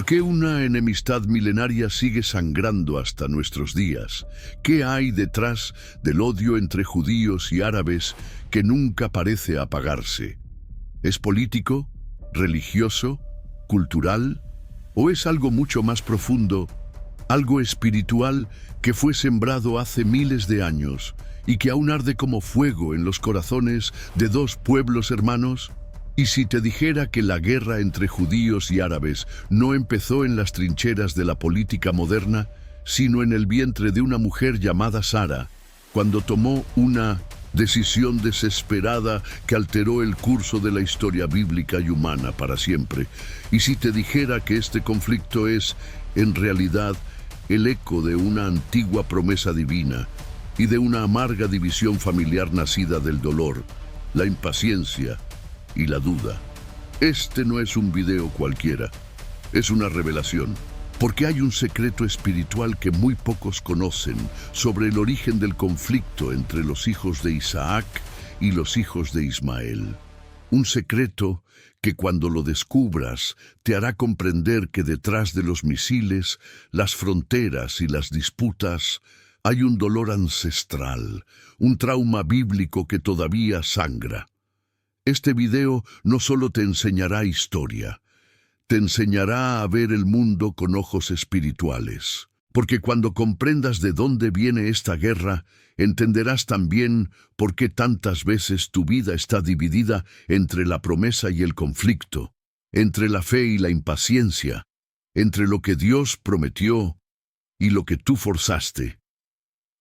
¿Por qué una enemistad milenaria sigue sangrando hasta nuestros días? ¿Qué hay detrás del odio entre judíos y árabes que nunca parece apagarse? ¿Es político, religioso, cultural? ¿O es algo mucho más profundo, algo espiritual que fue sembrado hace miles de años y que aún arde como fuego en los corazones de dos pueblos hermanos? ¿Y si te dijera que la guerra entre judíos y árabes no empezó en las trincheras de la política moderna, sino en el vientre de una mujer llamada Sara, cuando tomó una decisión desesperada que alteró el curso de la historia bíblica y humana para siempre? ¿Y si te dijera que este conflicto es, en realidad, el eco de una antigua promesa divina y de una amarga división familiar nacida del dolor, la impaciencia y la duda? Este no es un video cualquiera, es una revelación, porque hay un secreto espiritual que muy pocos conocen sobre el origen del conflicto entre los hijos de Isaac y los hijos de Ismael. Un secreto que cuando lo descubras te hará comprender que detrás de los misiles, las fronteras y las disputas hay un dolor ancestral, un trauma bíblico que todavía sangra. Este video no solo te enseñará historia, te enseñará a ver el mundo con ojos espirituales. Porque cuando comprendas de dónde viene esta guerra, entenderás también por qué tantas veces tu vida está dividida entre la promesa y el conflicto, entre la fe y la impaciencia, entre lo que Dios prometió y lo que tú forzaste.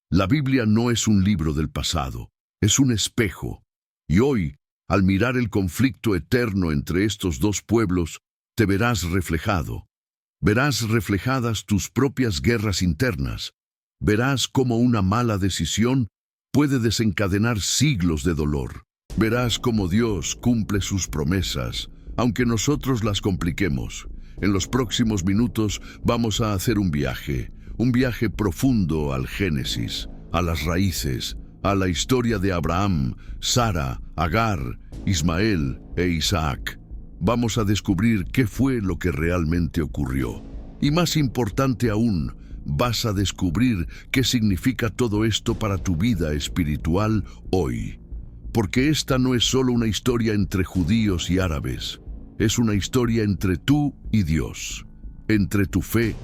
La Biblia no es un libro del pasado, es un espejo. Y hoy, al mirar el conflicto eterno entre estos dos pueblos, te verás reflejado. Verás reflejadas tus propias guerras internas. Verás cómo una mala decisión puede desencadenar siglos de dolor. Verás cómo Dios cumple sus promesas, aunque nosotros las compliquemos. En los próximos minutos vamos a hacer un viaje profundo al Génesis, a las raíces, a la historia de Abraham, Sara, Agar, Ismael e Isaac. Vamos a descubrir qué fue lo que realmente ocurrió. Y más importante aún, vas a descubrir qué significa todo esto para tu vida espiritual hoy. Porque esta no es solo una historia entre judíos y árabes, es una historia entre tú y Dios, entre tu fe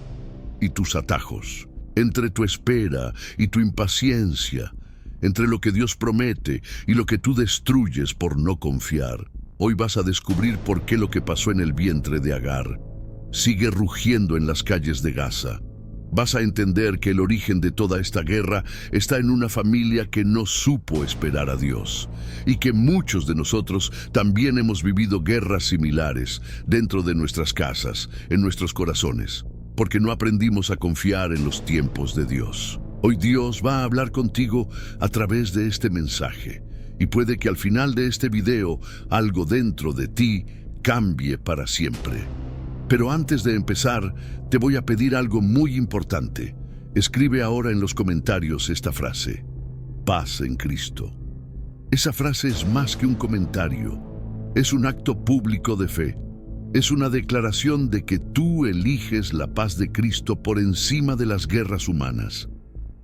y tus atajos, entre tu espera y tu impaciencia, entre lo que Dios promete y lo que tú destruyes por no confiar. Hoy vas a descubrir por qué lo que pasó en el vientre de Agar sigue rugiendo en las calles de Gaza. Vas a entender que el origen de toda esta guerra está en una familia que no supo esperar a Dios, y que muchos de nosotros también hemos vivido guerras similares dentro de nuestras casas, en nuestros corazones, porque no aprendimos a confiar en los tiempos de Dios. Hoy Dios va a hablar contigo a través de este mensaje, y puede que al final de este video algo dentro de ti cambie para siempre. Pero antes de empezar, te voy a pedir algo muy importante. Escribe ahora en los comentarios esta frase: paz en Cristo. Esa frase es más que un comentario, es un acto público de fe. Es una declaración de que tú eliges la paz de Cristo por encima de las guerras humanas.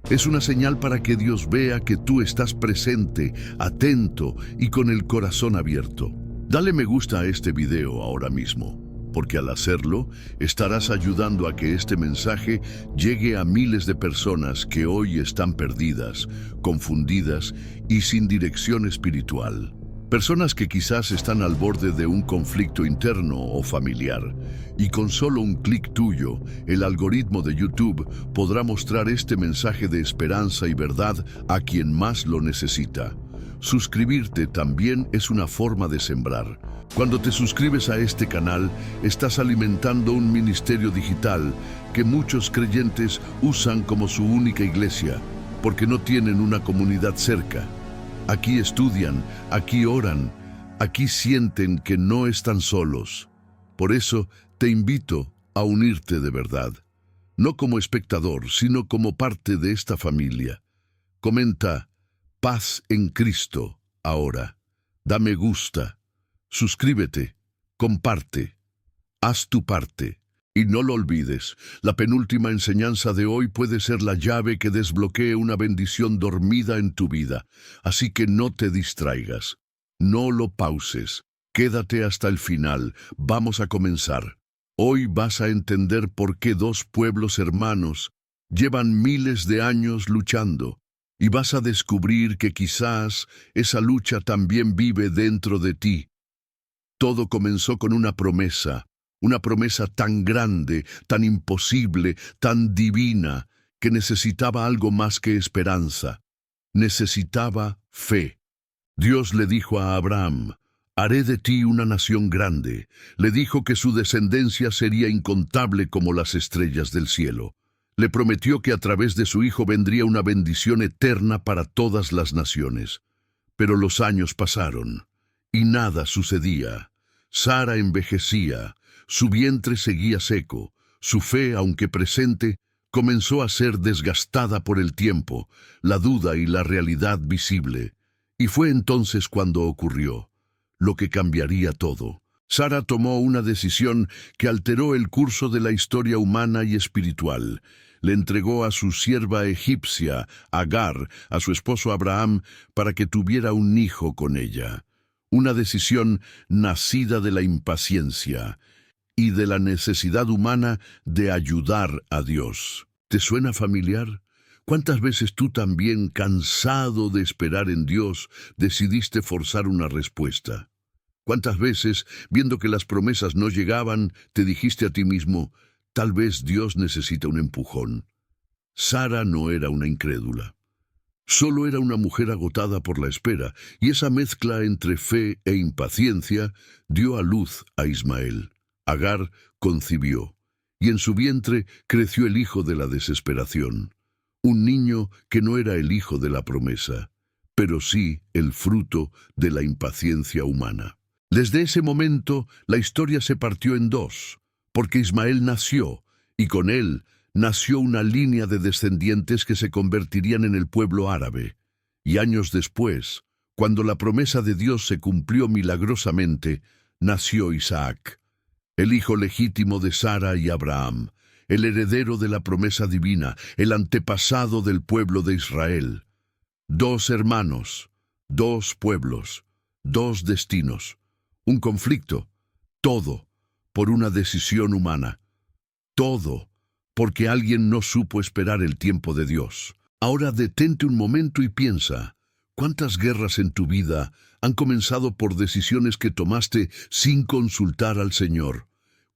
Es una señal para que Dios vea que tú estás presente, atento y con el corazón abierto. Dale me gusta a este video ahora mismo, porque al hacerlo estarás ayudando a que este mensaje llegue a miles de personas que hoy están perdidas, confundidas y sin dirección espiritual. Personas que quizás están al borde de un conflicto interno o familiar, y con solo un clic tuyo, el algoritmo de YouTube podrá mostrar este mensaje de esperanza y verdad a quien más lo necesita. Suscribirte también es una forma de sembrar. Cuando te suscribes a este canal, estás alimentando un ministerio digital que muchos creyentes usan como su única iglesia, porque no tienen una comunidad cerca. Aquí estudian, aquí oran, aquí sienten que no están solos. Por eso te invito a unirte de verdad, no como espectador, sino como parte de esta familia. Comenta paz en Cristo ahora. Da me gusta, suscríbete, comparte, haz tu parte. Y no lo olvides, la penúltima enseñanza de hoy puede ser la llave que desbloquee una bendición dormida en tu vida. Así que no te distraigas, no lo pauses, quédate hasta el final. Vamos a comenzar. Hoy vas a entender por qué dos pueblos hermanos llevan miles de años luchando, y vas a descubrir que quizás esa lucha también vive dentro de ti. Todo comenzó con una promesa tan grande, tan imposible, tan divina, que necesitaba algo más que esperanza. Necesitaba fe. Dios le dijo a Abraham: «Haré de ti una nación grande». Le dijo que su descendencia sería incontable como las estrellas del cielo. Le prometió que a través de su hijo vendría una bendición eterna para todas las naciones. Pero los años pasaron, y nada sucedía. Sara envejecía, su vientre seguía seco, su fe, aunque presente, comenzó a ser desgastada por el tiempo, la duda y la realidad visible. Y fue entonces cuando ocurrió lo que cambiaría todo. Sara tomó una decisión que alteró el curso de la historia humana y espiritual. Le entregó a su sierva egipcia, Agar, a su esposo Abraham, para que tuviera un hijo con ella. Una decisión nacida de la impaciencia y de la necesidad humana de ayudar a Dios. ¿Te suena familiar? ¿Cuántas veces tú también, cansado de esperar en Dios, decidiste forzar una respuesta? ¿Cuántas veces, viendo que las promesas no llegaban, te dijiste a ti mismo: «Tal vez Dios necesita un empujón»? Sara no era una incrédula. Solo era una mujer agotada por la espera, y esa mezcla entre fe e impaciencia dio a luz a Ismael. Agar concibió, y en su vientre creció el hijo de la desesperación. Un niño que no era el hijo de la promesa, pero sí el fruto de la impaciencia humana. Desde ese momento, la historia se partió en dos, porque Ismael nació, y con él nació una línea de descendientes que se convertirían en el pueblo árabe. Y años después, cuando la promesa de Dios se cumplió milagrosamente, nació Isaac, el hijo legítimo de Sara y Abraham, el heredero de la promesa divina, el antepasado del pueblo de Israel. Dos hermanos, dos pueblos, dos destinos, un conflicto, todo por una decisión humana, todo porque alguien no supo esperar el tiempo de Dios. Ahora detente un momento y piensa: ¿cuántas guerras en tu vida han comenzado por decisiones que tomaste sin consultar al Señor?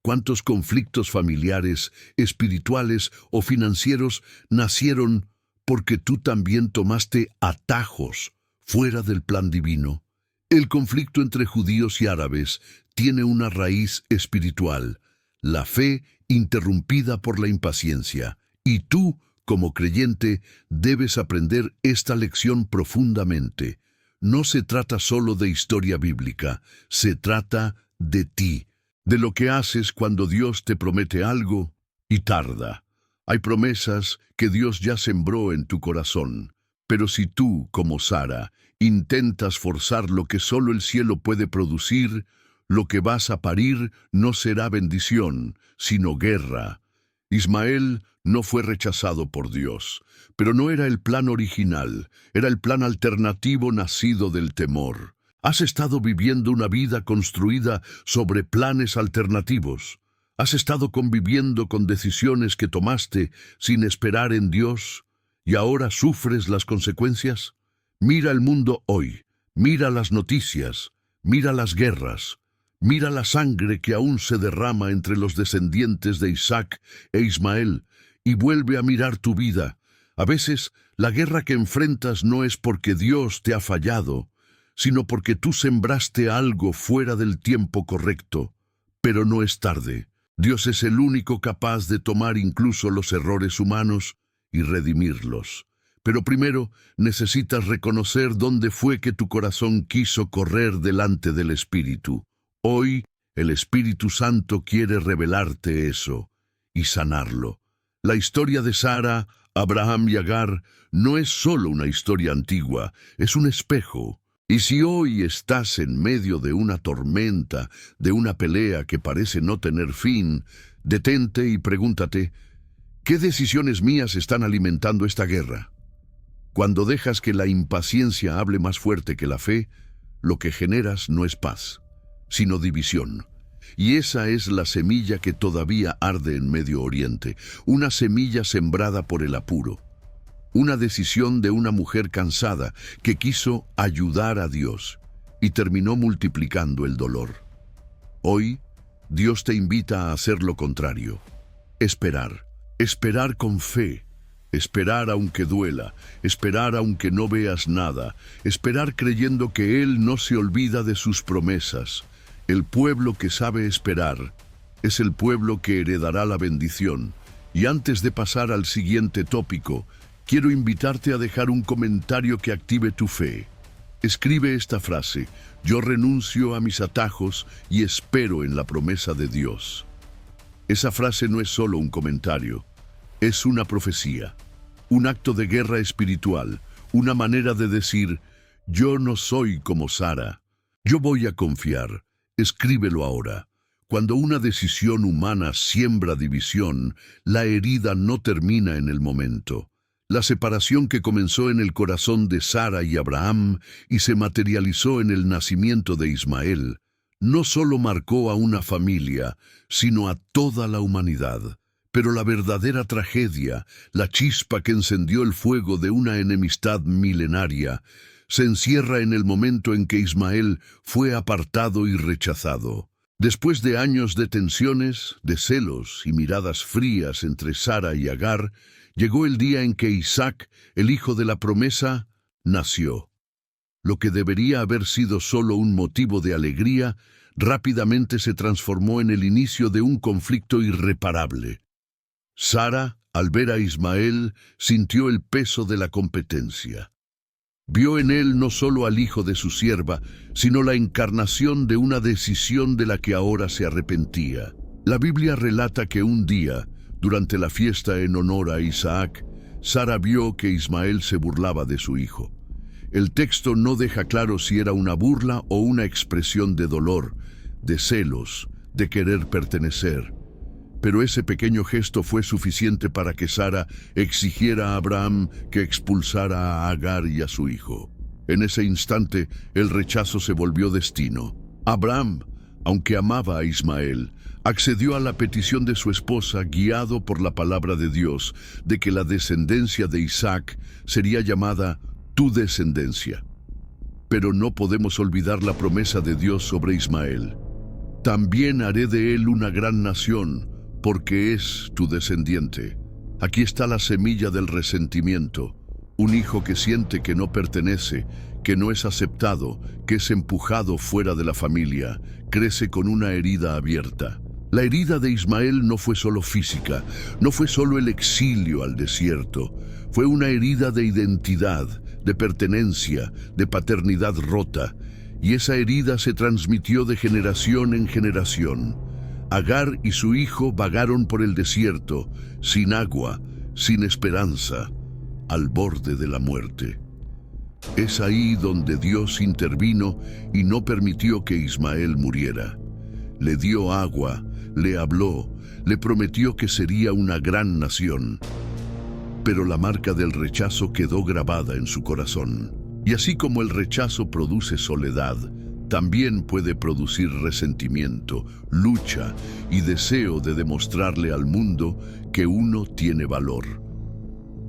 ¿Cuántos conflictos familiares, espirituales o financieros nacieron porque tú también tomaste atajos fuera del plan divino? El conflicto entre judíos y árabes tiene una raíz espiritual: la fe interrumpida por la impaciencia. Y tú, como creyente, debes aprender esta lección profundamente. No se trata solo de historia bíblica, se trata de ti, de lo que haces cuando Dios te promete algo y tarda. Hay promesas que Dios ya sembró en tu corazón, pero si tú, como Sara, intentas forzar lo que solo el cielo puede producir, lo que vas a parir no será bendición, sino guerra. Ismael no fue rechazado por Dios, pero no era el plan original, era el plan alternativo nacido del temor. ¿Has estado viviendo una vida construida sobre planes alternativos? ¿Has estado conviviendo con decisiones que tomaste sin esperar en Dios y ahora sufres las consecuencias? Mira el mundo hoy, mira las noticias, mira las guerras. Mira la sangre que aún se derrama entre los descendientes de Isaac e Ismael, y vuelve a mirar tu vida. A veces, la guerra que enfrentas no es porque Dios te ha fallado, sino porque tú sembraste algo fuera del tiempo correcto. Pero no es tarde. Dios es el único capaz de tomar incluso los errores humanos y redimirlos. Pero primero necesitas reconocer dónde fue que tu corazón quiso correr delante del Espíritu. Hoy, el Espíritu Santo quiere revelarte eso y sanarlo. La historia de Sara, Abraham y Agar no es solo una historia antigua, es un espejo. Y si hoy estás en medio de una tormenta, de una pelea que parece no tener fin, Detente y pregúntate, ¿qué decisiones mías están alimentando esta guerra? Cuando dejas que la impaciencia hable más fuerte que la fe, lo que generas no es paz, sino división. Y esa es la semilla que todavía arde en Medio Oriente, una semilla sembrada por el apuro. Una decisión de una mujer cansada que quiso ayudar a Dios y terminó multiplicando el dolor. Hoy, Dios te invita a hacer lo contrario. Esperar con fe, esperar aunque duela, esperar aunque no veas nada, esperar creyendo que Él no se olvida de sus promesas. El pueblo que sabe esperar es el pueblo que heredará la bendición. Y antes de pasar al siguiente tópico, quiero invitarte a dejar un comentario que active tu fe. Escribe esta frase: yo renuncio a mis atajos y espero en la promesa de Dios. Esa frase no es solo un comentario, es una profecía, un acto de guerra espiritual, una manera de decir, yo no soy como Sara, yo voy a confiar. Escríbelo ahora. Cuando una decisión humana siembra división, la herida no termina en el momento. La separación que comenzó en el corazón de Sara y Abraham y se materializó en el nacimiento de Ismael, no solo marcó a una familia, sino a toda la humanidad. Pero la verdadera tragedia, la chispa que encendió el fuego de una enemistad milenaria, se encierra en el momento en que Ismael fue apartado y rechazado. Después de años de tensiones, de celos y miradas frías entre Sara y Agar, llegó el día en que Isaac, el hijo de la promesa, nació. Lo que debería haber sido solo un motivo de alegría, rápidamente se transformó en el inicio de un conflicto irreparable. Sara, al ver a Ismael, sintió el peso de la competencia. Vio en él no solo al hijo de su sierva, sino la encarnación de una decisión de la que ahora se arrepentía. La Biblia relata que un día, durante la fiesta en honor a Isaac, Sara vio que Ismael se burlaba de su hijo. El texto no deja claro si era una burla o una expresión de dolor, de celos, de querer pertenecer. Pero ese pequeño gesto fue suficiente para que Sara exigiera a Abraham que expulsara a Agar y a su hijo. En ese instante, el rechazo se volvió destino. Abraham, aunque amaba a Ismael, accedió a la petición de su esposa guiado por la palabra de Dios de que la descendencia de Isaac sería llamada tu descendencia. Pero no podemos olvidar la promesa de Dios sobre Ismael. También haré de él una gran nación, porque es tu descendiente. Aquí está la semilla del resentimiento, un hijo que siente que no pertenece, que no es aceptado, que es empujado fuera de la familia, crece con una herida abierta. La herida de Ismael no fue solo física, no fue solo el exilio al desierto, fue una herida de identidad, de pertenencia, de paternidad rota, y esa herida se transmitió de generación en generación. Agar y su hijo vagaron por el desierto, sin agua, sin esperanza, al borde de la muerte. Es ahí donde Dios intervino y no permitió que Ismael muriera. Le dio agua, le habló, le prometió que sería una gran nación. Pero la marca del rechazo quedó grabada en su corazón. Y así como el rechazo produce soledad, también puede producir resentimiento, lucha y deseo de demostrarle al mundo que uno tiene valor.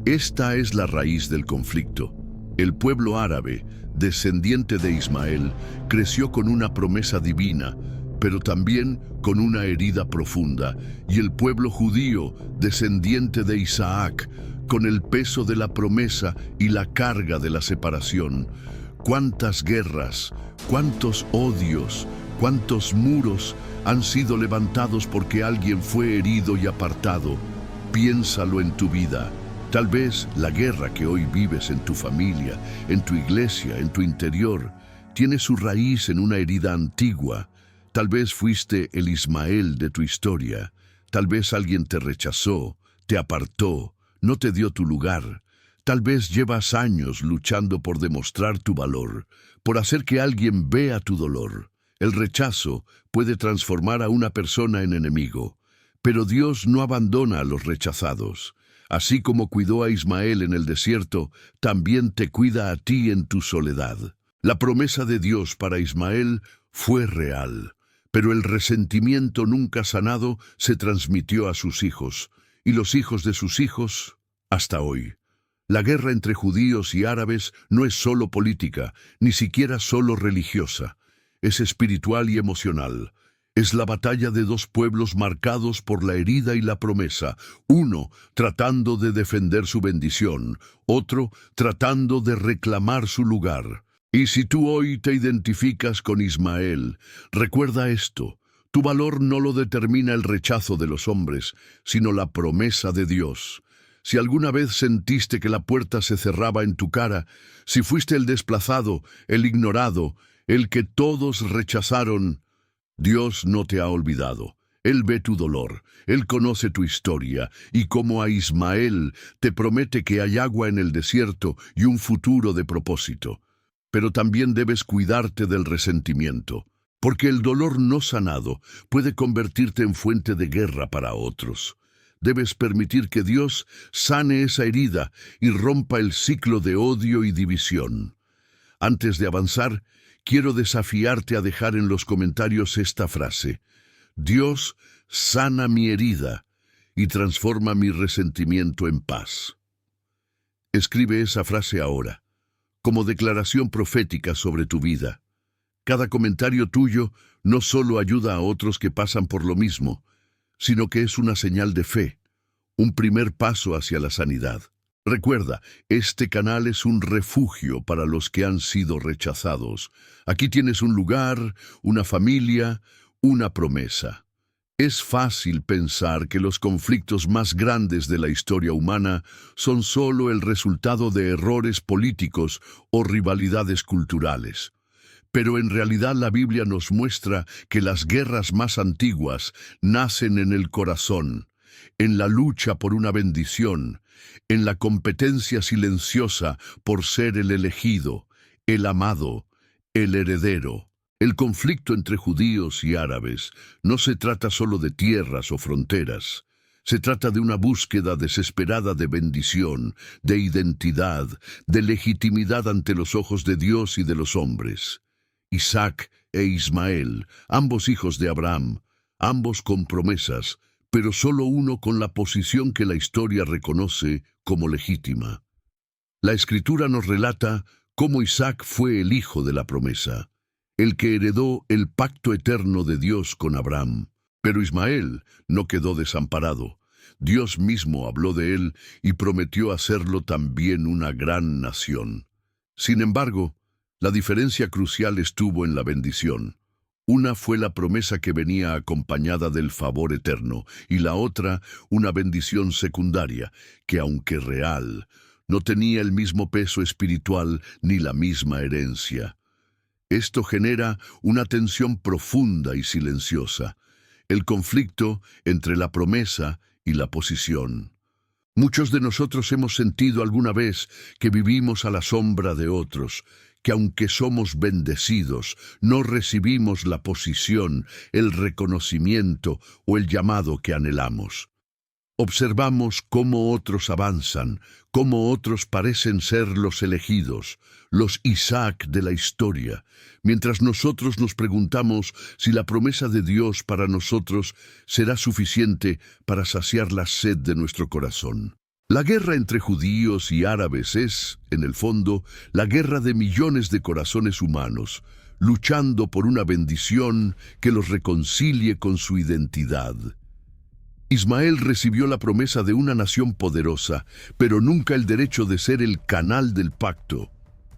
Esta es la raíz del conflicto. El pueblo árabe, descendiente de Ismael, creció con una promesa divina, pero también con una herida profunda, y el pueblo judío, descendiente de Isaac, con el peso de la promesa y la carga de la separación. ¿Cuántas guerras, cuántos odios, cuántos muros han sido levantados porque alguien fue herido y apartado? Piénsalo en tu vida. Tal vez la guerra que hoy vives en tu familia, en tu iglesia, en tu interior, tiene su raíz en una herida antigua. Tal vez fuiste el Ismael de tu historia. Tal vez alguien te rechazó, te apartó, no te dio tu lugar. Tal vez llevas años luchando por demostrar tu valor, por hacer que alguien vea tu dolor. El rechazo puede transformar a una persona en enemigo, Pero Dios no abandona a los rechazados. Así como cuidó a Ismael en el desierto, también te cuida a ti en tu soledad. La promesa de Dios para Ismael fue real, pero el resentimiento nunca sanado se transmitió a sus hijos, y los hijos de sus hijos hasta hoy. La guerra entre judíos y árabes no es solo política, ni siquiera solo religiosa. Es espiritual y emocional. Es la batalla de dos pueblos marcados por la herida y la promesa, uno tratando de defender su bendición, otro tratando de reclamar su lugar. Y si tú hoy te identificas con Ismael, recuerda esto: tu valor no lo determina el rechazo de los hombres, sino la promesa de Dios. Si alguna vez sentiste que la puerta se cerraba en tu cara, si fuiste el desplazado, el ignorado, el que todos rechazaron, Dios no te ha olvidado. Él ve tu dolor, Él conoce tu historia, y como a Ismael, te promete que hay agua en el desierto y un futuro de propósito. Pero también debes cuidarte del resentimiento, porque el dolor no sanado puede convertirte en fuente de guerra para otros. Debes permitir que Dios sane esa herida y rompa el ciclo de odio y división. Antes de avanzar, quiero desafiarte a dejar en los comentarios esta frase: Dios sana mi herida y transforma mi resentimiento en paz. Escribe esa frase ahora, como declaración profética sobre tu vida. Cada comentario tuyo no solo ayuda a otros que pasan por lo mismo, sino que es una señal de fe, un primer paso hacia la sanidad. Recuerda, este canal es un refugio para los que han sido rechazados. Aquí tienes un lugar, una familia, una promesa. Es fácil pensar que los conflictos más grandes de la historia humana son solo el resultado de errores políticos o rivalidades culturales. Pero en realidad la Biblia nos muestra que las guerras más antiguas nacen en el corazón, en la lucha por una bendición, en la competencia silenciosa por ser el elegido, el amado, el heredero. El conflicto entre judíos y árabes no se trata solo de tierras o fronteras. Se trata de una búsqueda desesperada de bendición, de identidad, de legitimidad ante los ojos de Dios y de los hombres. Isaac e Ismael, ambos hijos de Abraham, ambos con promesas, pero solo uno con la posición que la historia reconoce como legítima. La Escritura nos relata cómo Isaac fue el hijo de la promesa, el que heredó el pacto eterno de Dios con Abraham. Pero Ismael no quedó desamparado. Dios mismo habló de él y prometió hacerlo también una gran nación. Sin embargo, la diferencia crucial estuvo en la bendición. Una fue la promesa que venía acompañada del favor eterno, y la otra, una bendición secundaria, que aunque real, no tenía el mismo peso espiritual ni la misma herencia. Esto genera una tensión profunda y silenciosa, el conflicto entre la promesa y la posición. Muchos de nosotros hemos sentido alguna vez que vivimos a la sombra de otros, que aunque somos bendecidos, no recibimos la posición, el reconocimiento o el llamado que anhelamos. Observamos cómo otros avanzan, cómo otros parecen ser los elegidos, los Isaac de la historia, mientras nosotros nos preguntamos si la promesa de Dios para nosotros será suficiente para saciar la sed de nuestro corazón. La guerra entre judíos y árabes es, en el fondo, la guerra de millones de corazones humanos, luchando por una bendición que los reconcilie con su identidad. Ismael recibió la promesa de una nación poderosa, pero nunca el derecho de ser el canal del pacto.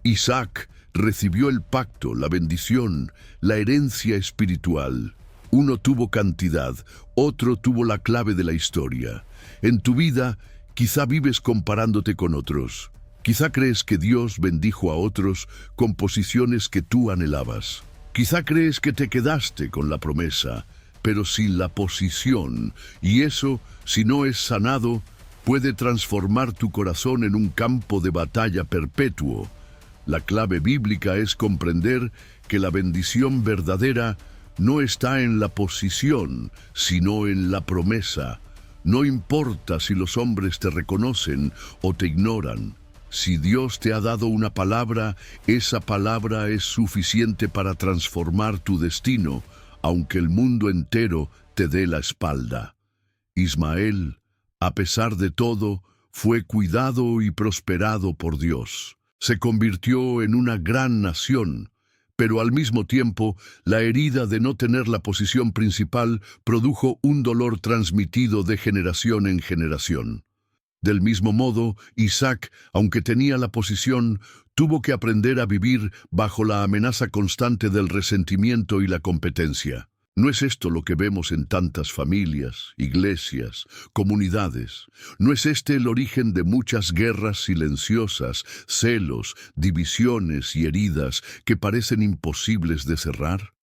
Isaac recibió el pacto, la bendición, la herencia espiritual. Uno tuvo cantidad, otro tuvo la clave de la historia. En tu vida, quizá vives comparándote con otros. Quizá crees que Dios bendijo a otros con posiciones que tú anhelabas. Quizá crees que te quedaste con la promesa, pero sin la posición, y eso, si no es sanado, puede transformar tu corazón en un campo de batalla perpetuo. La clave bíblica es comprender que la bendición verdadera no está en la posición, sino en la promesa. No importa si los hombres te reconocen o te ignoran. Si Dios te ha dado una palabra, esa palabra es suficiente para transformar tu destino, aunque el mundo entero te dé la espalda. Ismael, a pesar de todo, fue cuidado y prosperado por Dios. Se convirtió en una gran nación, pero al mismo tiempo, la herida de no tener la posición principal produjo un dolor transmitido de generación en generación. Del mismo modo, Isaac, aunque tenía la posición, tuvo que aprender a vivir bajo la amenaza constante del resentimiento y la competencia. ¿No es esto lo que vemos en tantas familias, iglesias, comunidades? ¿No es este el origen de muchas guerras silenciosas, celos, divisiones y heridas que parecen imposibles de cerrar?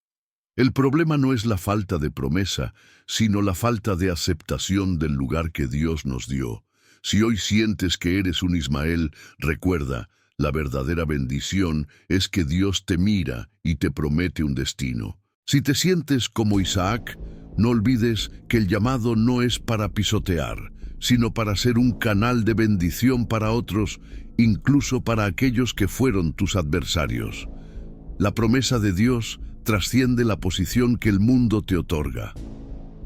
El problema no es la falta de promesa, sino la falta de aceptación del lugar que Dios nos dio. Si hoy sientes que eres un Ismael, recuerda, la verdadera bendición es que Dios te mira y te promete un destino. Si te sientes como Isaac, no olvides que el llamado no es para pisotear, sino para ser un canal de bendición para otros, incluso para aquellos que fueron tus adversarios. La promesa de Dios trasciende la posición que el mundo te otorga.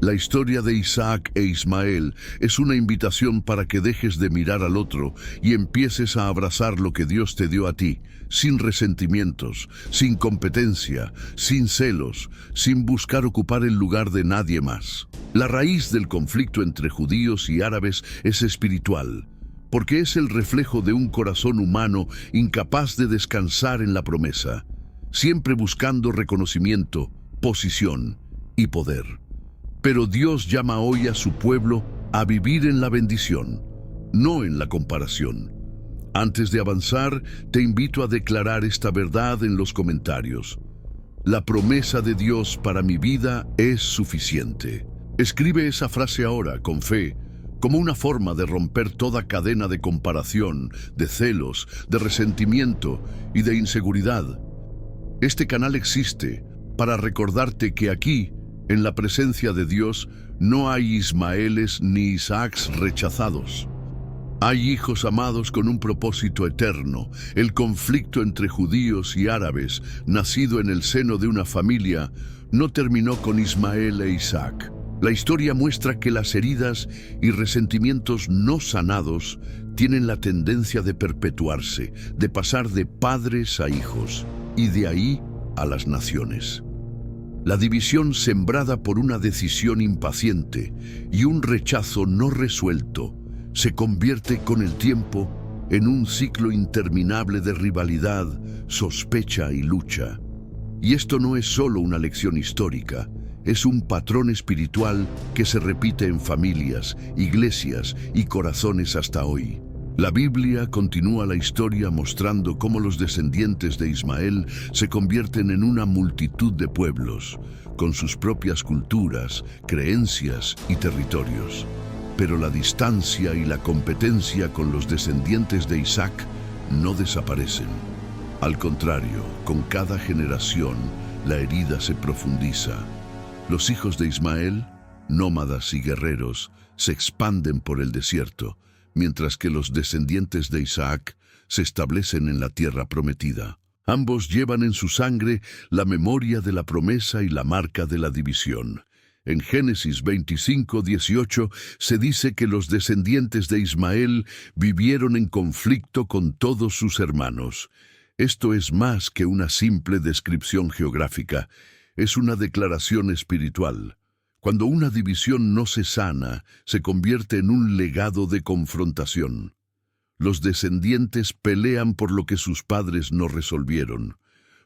La historia de Isaac e Ismael es una invitación para que dejes de mirar al otro y empieces a abrazar lo que Dios te dio a ti, sin resentimientos, sin competencia, sin celos, sin buscar ocupar el lugar de nadie más. La raíz del conflicto entre judíos y árabes es espiritual, porque es el reflejo de un corazón humano incapaz de descansar en la promesa, siempre buscando reconocimiento, posición y poder. Pero Dios llama hoy a su pueblo a vivir en la bendición, no en la comparación. Antes de avanzar, te invito a declarar esta verdad en los comentarios. La promesa de Dios para mi vida es suficiente. Escribe esa frase ahora, con fe, como una forma de romper toda cadena de comparación, de celos, de resentimiento y de inseguridad. Este canal existe para recordarte que aquí, en la presencia de Dios, no hay Ismaeles ni Isaacs rechazados. Hay hijos amados con un propósito eterno. El conflicto entre judíos y árabes, nacido en el seno de una familia, no terminó con Ismael e Isaac. La historia muestra que las heridas y resentimientos no sanados tienen la tendencia de perpetuarse, de pasar de padres a hijos, y de ahí a las naciones. La división sembrada por una decisión impaciente y un rechazo no resuelto se convierte con el tiempo en un ciclo interminable de rivalidad, sospecha y lucha. Y esto no es solo una lección histórica, es un patrón espiritual que se repite en familias, iglesias y corazones hasta hoy. La Biblia continúa la historia mostrando cómo los descendientes de Ismael se convierten en una multitud de pueblos, con sus propias culturas, creencias y territorios. Pero la distancia y la competencia con los descendientes de Isaac no desaparecen. Al contrario, con cada generación, la herida se profundiza. Los hijos de Ismael, nómadas y guerreros, se expanden por el desierto, mientras que los descendientes de Isaac se establecen en la tierra prometida. Ambos llevan en su sangre la memoria de la promesa y la marca de la división. En Génesis 25:18 se dice que los descendientes de Ismael vivieron en conflicto con todos sus hermanos. Esto es más que una simple descripción geográfica, es una declaración espiritual. Cuando una división no se sana, se convierte en un legado de confrontación. Los descendientes pelean por lo que sus padres no resolvieron.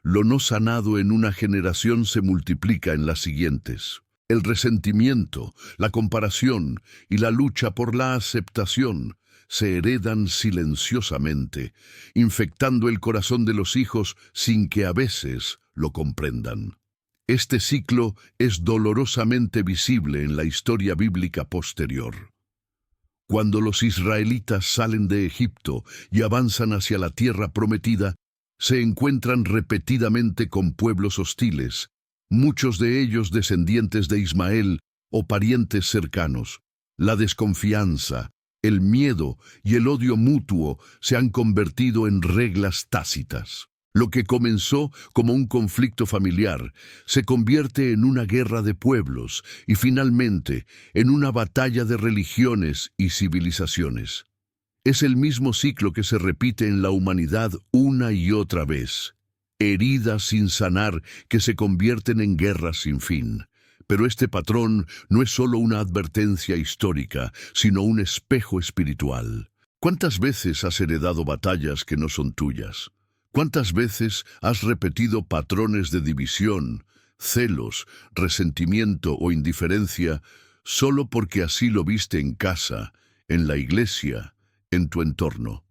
Lo no sanado en una generación se multiplica en las siguientes. El resentimiento, la comparación y la lucha por la aceptación se heredan silenciosamente, infectando el corazón de los hijos sin que a veces lo comprendan. Este ciclo es dolorosamente visible en la historia bíblica posterior. Cuando los israelitas salen de Egipto y avanzan hacia la tierra prometida, se encuentran repetidamente con pueblos hostiles, muchos de ellos descendientes de Ismael o parientes cercanos. La desconfianza, el miedo y el odio mutuo se han convertido en reglas tácitas. Lo que comenzó como un conflicto familiar se convierte en una guerra de pueblos y finalmente en una batalla de religiones y civilizaciones. Es el mismo ciclo que se repite en la humanidad una y otra vez. Heridas sin sanar que se convierten en guerras sin fin. Pero este patrón no es solo una advertencia histórica, sino un espejo espiritual. ¿Cuántas veces has heredado batallas que no son tuyas? ¿Cuántas veces has repetido patrones de división, celos, resentimiento o indiferencia solo porque así lo viste en casa, en la iglesia, en tu entorno?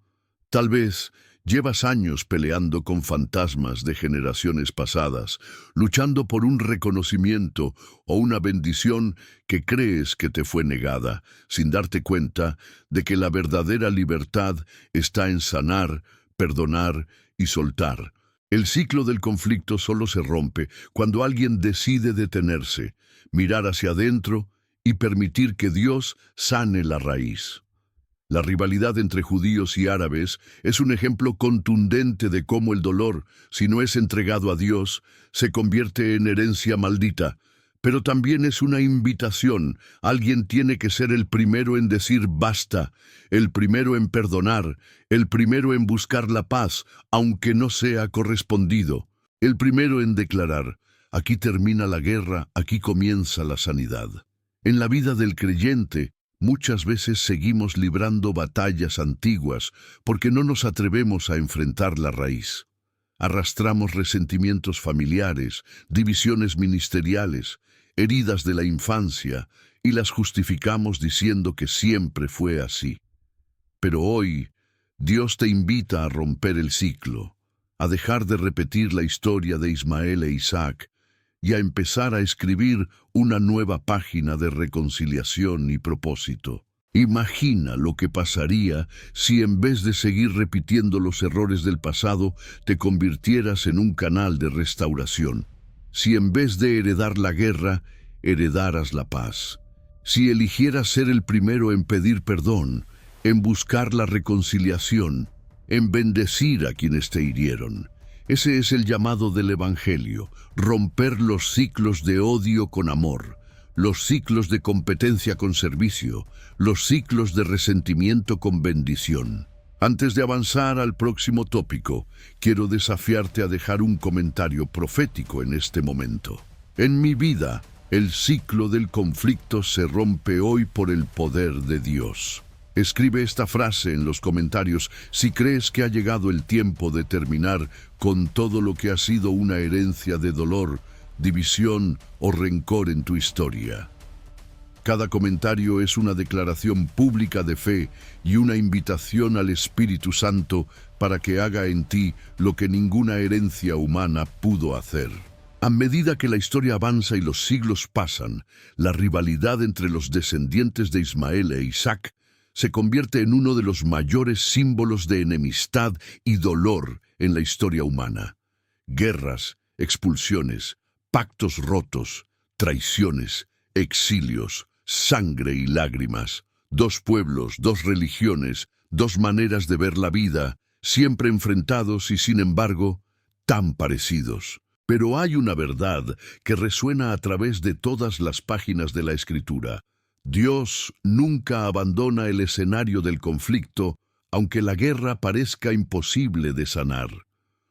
Tal vez llevas años peleando con fantasmas de generaciones pasadas, luchando por un reconocimiento o una bendición que crees que te fue negada, sin darte cuenta de que la verdadera libertad está en sanar, perdonar y soltar. El ciclo del conflicto solo se rompe cuando alguien decide detenerse, mirar hacia adentro y permitir que Dios sane la raíz. La rivalidad entre judíos y árabes es un ejemplo contundente de cómo el dolor, si no es entregado a Dios, se convierte en herencia maldita. Pero también es una invitación. Alguien tiene que ser el primero en decir basta, el primero en perdonar, el primero en buscar la paz, aunque no sea correspondido, el primero en declarar: aquí termina la guerra, aquí comienza la sanidad. En la vida del creyente, muchas veces seguimos librando batallas antiguas porque no nos atrevemos a enfrentar la raíz. Arrastramos resentimientos familiares, divisiones ministeriales, heridas de la infancia y las justificamos diciendo que siempre fue así. Pero hoy, Dios te invita a romper el ciclo, a dejar de repetir la historia de Ismael e Isaac y a empezar a escribir una nueva página de reconciliación y propósito. Imagina lo que pasaría si en vez de seguir repitiendo los errores del pasado, te convirtieras en un canal de restauración. Si en vez de heredar la guerra, heredaras la paz. Si eligieras ser el primero en pedir perdón, en buscar la reconciliación, en bendecir a quienes te hirieron. Ese es el llamado del Evangelio: romper los ciclos de odio con amor, los ciclos de competencia con servicio, los ciclos de resentimiento con bendición. Antes de avanzar al próximo tópico, quiero desafiarte a dejar un comentario profético en este momento. En mi vida, el ciclo del conflicto se rompe hoy por el poder de Dios. Escribe esta frase en los comentarios si crees que ha llegado el tiempo de terminar con todo lo que ha sido una herencia de dolor, división o rencor en tu historia. Cada comentario es una declaración pública de fe y una invitación al Espíritu Santo para que haga en ti lo que ninguna herencia humana pudo hacer. A medida que la historia avanza y los siglos pasan, la rivalidad entre los descendientes de Ismael e Isaac se convierte en uno de los mayores símbolos de enemistad y dolor en la historia humana. Guerras, expulsiones, pactos rotos, traiciones, exilios, sangre y lágrimas. Dos pueblos, dos religiones, dos maneras de ver la vida, siempre enfrentados y sin embargo tan parecidos. Pero hay una verdad que resuena a través de todas las páginas de la Escritura. Dios nunca abandona el escenario del conflicto, aunque la guerra parezca imposible de sanar.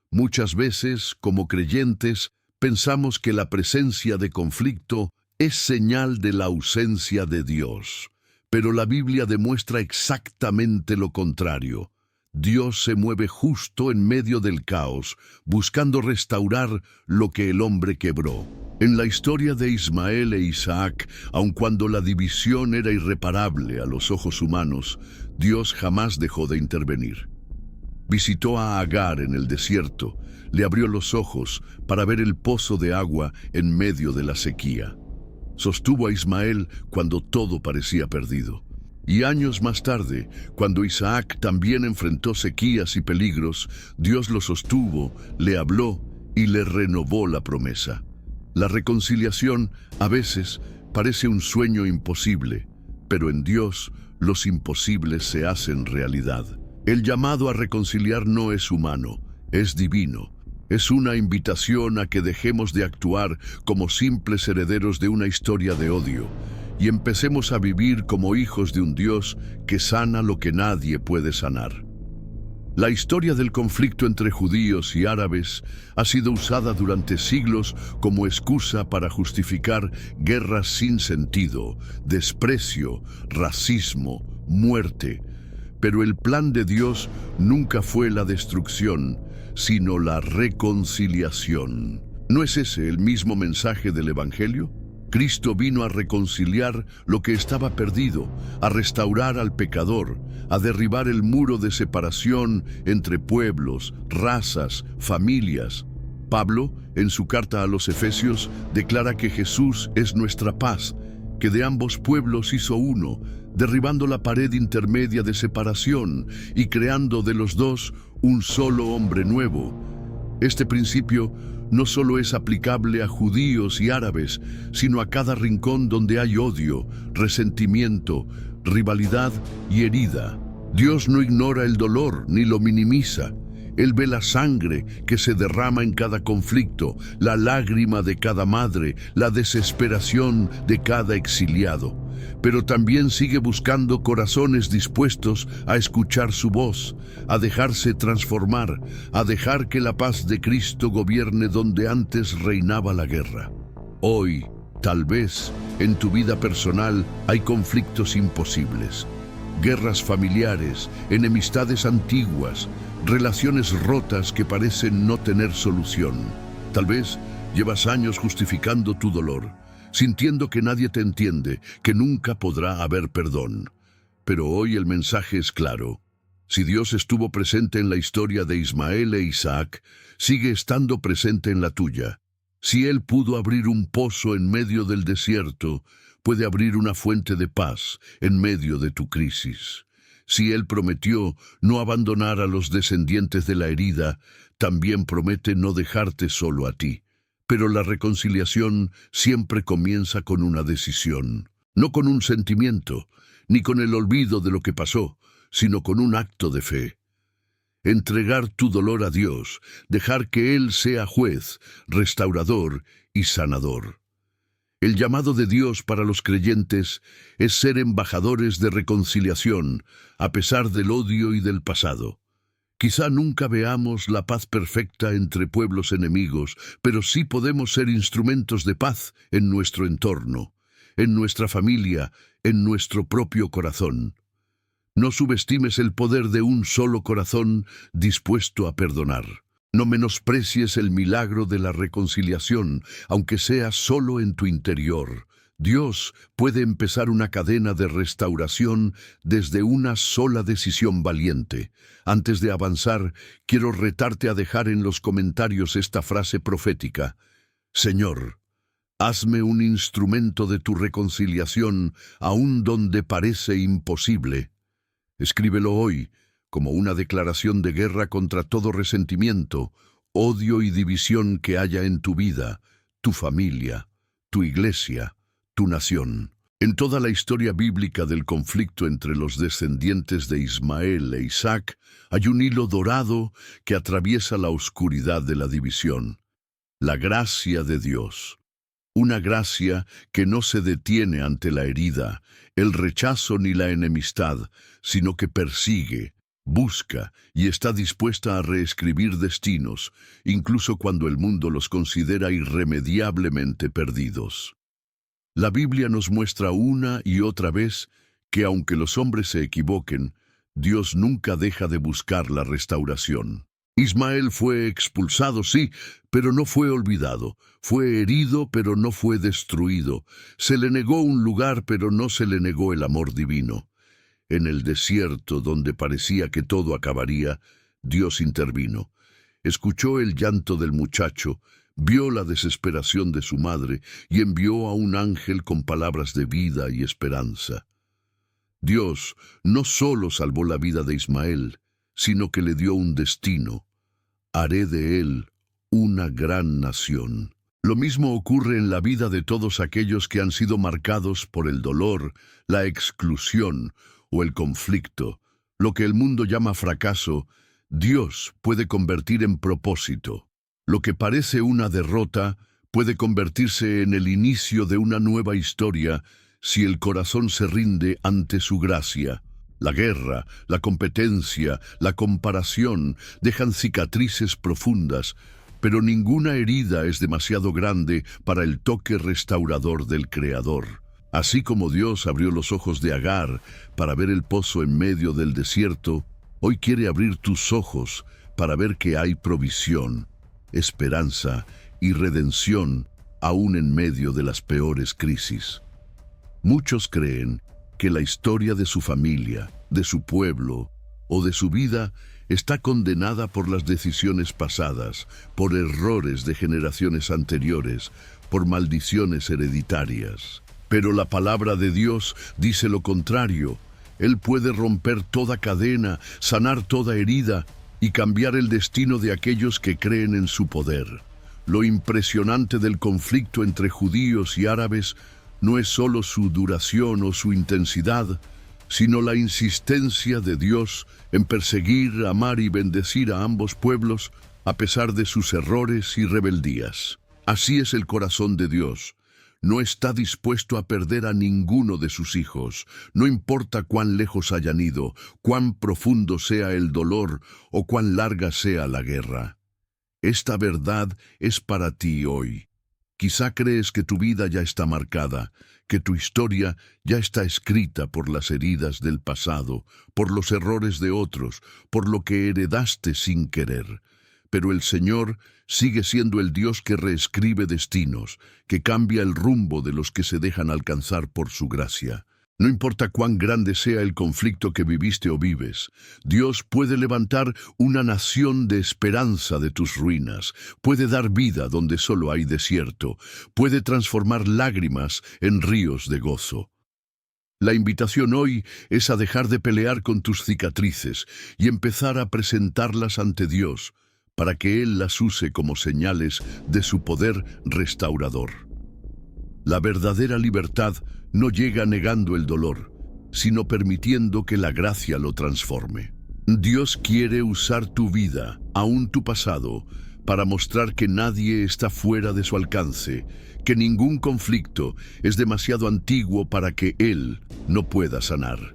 Muchas veces, como creyentes, pensamos que la presencia de conflicto es señal de la ausencia de Dios. Pero la Biblia demuestra exactamente lo contrario. Dios se mueve justo en medio del caos, buscando restaurar lo que el hombre quebró. En la historia de Ismael e Isaac, aun cuando la división era irreparable a los ojos humanos, Dios jamás dejó de intervenir. Visitó a Agar en el desierto, le abrió los ojos para ver el pozo de agua en medio de la sequía. Sostuvo a Ismael cuando todo parecía perdido. Y años más tarde, cuando Isaac también enfrentó sequías y peligros, Dios lo sostuvo, le habló y le renovó la promesa. La reconciliación a veces parece un sueño imposible, pero en Dios los imposibles se hacen realidad. El llamado a reconciliar no es humano, es divino. Es una invitación a que dejemos de actuar como simples herederos de una historia de odio y empecemos a vivir como hijos de un Dios que sana lo que nadie puede sanar. La historia del conflicto entre judíos y árabes ha sido usada durante siglos como excusa para justificar guerras sin sentido, desprecio, racismo, muerte. Pero el plan de Dios nunca fue la destrucción, sino la reconciliación. ¿No es ese el mismo mensaje del Evangelio? Cristo vino a reconciliar lo que estaba perdido, a restaurar al pecador, a derribar el muro de separación entre pueblos, razas, familias. Pablo, en su carta a los Efesios, declara que Jesús es nuestra paz, que de ambos pueblos hizo uno, derribando la pared intermedia de separación y creando de los dos un solo hombre nuevo. Este principio no solo es aplicable a judíos y árabes, sino a cada rincón donde hay odio, resentimiento, rivalidad y herida. Dios no ignora el dolor ni lo minimiza. Él ve la sangre que se derrama en cada conflicto, la lágrima de cada madre, la desesperación de cada exiliado. Pero también sigue buscando corazones dispuestos a escuchar su voz, a dejarse transformar, a dejar que la paz de Cristo gobierne donde antes reinaba la guerra. Hoy, tal vez, en tu vida personal hay conflictos imposibles. Guerras familiares, enemistades antiguas, relaciones rotas que parecen no tener solución. Tal vez llevas años justificando tu dolor, sintiendo que nadie te entiende, que nunca podrá haber perdón. Pero hoy el mensaje es claro. Si Dios estuvo presente en la historia de Ismael e Isaac, sigue estando presente en la tuya. Si Él pudo abrir un pozo en medio del desierto, puede abrir una fuente de paz en medio de tu crisis. Si Él prometió no abandonar a los descendientes de la herida, también promete no dejarte solo a ti. Pero la reconciliación siempre comienza con una decisión, no con un sentimiento, ni con el olvido de lo que pasó, sino con un acto de fe. Entregar tu dolor a Dios, dejar que Él sea juez, restaurador y sanador. El llamado de Dios para los creyentes es ser embajadores de reconciliación, a pesar del odio y del pasado. Quizá nunca veamos la paz perfecta entre pueblos enemigos, pero sí podemos ser instrumentos de paz en nuestro entorno, en nuestra familia, en nuestro propio corazón. No subestimes el poder de un solo corazón dispuesto a perdonar. No menosprecies el milagro de la reconciliación, aunque sea solo en tu interior. Dios puede empezar una cadena de restauración desde una sola decisión valiente. Antes de avanzar, quiero retarte a dejar en los comentarios esta frase profética. Señor, hazme un instrumento de tu reconciliación, aun donde parece imposible. Escríbelo hoy, como una declaración de guerra contra todo resentimiento, odio y división que haya en tu vida, tu familia, tu iglesia, tu nación. En toda la historia bíblica del conflicto entre los descendientes de Ismael e Isaac, hay un hilo dorado que atraviesa la oscuridad de la división. La gracia de Dios. Una gracia que no se detiene ante la herida, el rechazo ni la enemistad, sino que persigue, busca y está dispuesta a reescribir destinos, incluso cuando el mundo los considera irremediablemente perdidos. La Biblia nos muestra una y otra vez que aunque los hombres se equivoquen, Dios nunca deja de buscar la restauración. Ismael fue expulsado, sí, pero no fue olvidado. Fue herido, pero no fue destruido. Se le negó un lugar, pero no se le negó el amor divino. En el desierto, donde parecía que todo acabaría, Dios intervino. Escuchó el llanto del muchacho, vio la desesperación de su madre y envió a un ángel con palabras de vida y esperanza. Dios no solo salvó la vida de Ismael, sino que le dio un destino. Haré de él una gran nación. Lo mismo ocurre en la vida de todos aquellos que han sido marcados por el dolor, la exclusión o el conflicto. Lo que el mundo llama fracaso, Dios puede convertir en propósito. Lo que parece una derrota puede convertirse en el inicio de una nueva historia si el corazón se rinde ante su gracia. La guerra, la competencia, la comparación dejan cicatrices profundas, pero ninguna herida es demasiado grande para el toque restaurador del Creador. Así como Dios abrió los ojos de Agar para ver el pozo en medio del desierto, hoy quiere abrir tus ojos para ver que hay provisión, esperanza y redención aún en medio de las peores crisis. Muchos creen que la historia de su familia, de su pueblo o de su vida está condenada por las decisiones pasadas, por errores de generaciones anteriores, por maldiciones hereditarias. Pero la palabra de Dios dice lo contrario. Él puede romper toda cadena, sanar toda herida y cambiar el destino de aquellos que creen en su poder. Lo impresionante del conflicto entre judíos y árabes no es solo su duración o su intensidad, sino la insistencia de Dios en perseguir, amar y bendecir a ambos pueblos a pesar de sus errores y rebeldías. Así es el corazón de Dios. No está dispuesto a perder a ninguno de sus hijos, no importa cuán lejos hayan ido, cuán profundo sea el dolor o cuán larga sea la guerra. Esta verdad es para ti hoy. Quizá crees que tu vida ya está marcada, que tu historia ya está escrita por las heridas del pasado, por los errores de otros, por lo que heredaste sin querer. Pero el Señor sigue siendo el Dios que reescribe destinos, que cambia el rumbo de los que se dejan alcanzar por su gracia. No importa cuán grande sea el conflicto que viviste o vives, Dios puede levantar una nación de esperanza de tus ruinas, puede dar vida donde solo hay desierto, puede transformar lágrimas en ríos de gozo. La invitación hoy es a dejar de pelear con tus cicatrices y empezar a presentarlas ante Dios, para que Él las use como señales de su poder restaurador. La verdadera libertad no llega negando el dolor, sino permitiendo que la gracia lo transforme. Dios quiere usar tu vida, aún tu pasado, para mostrar que nadie está fuera de su alcance, que ningún conflicto es demasiado antiguo para que Él no pueda sanar.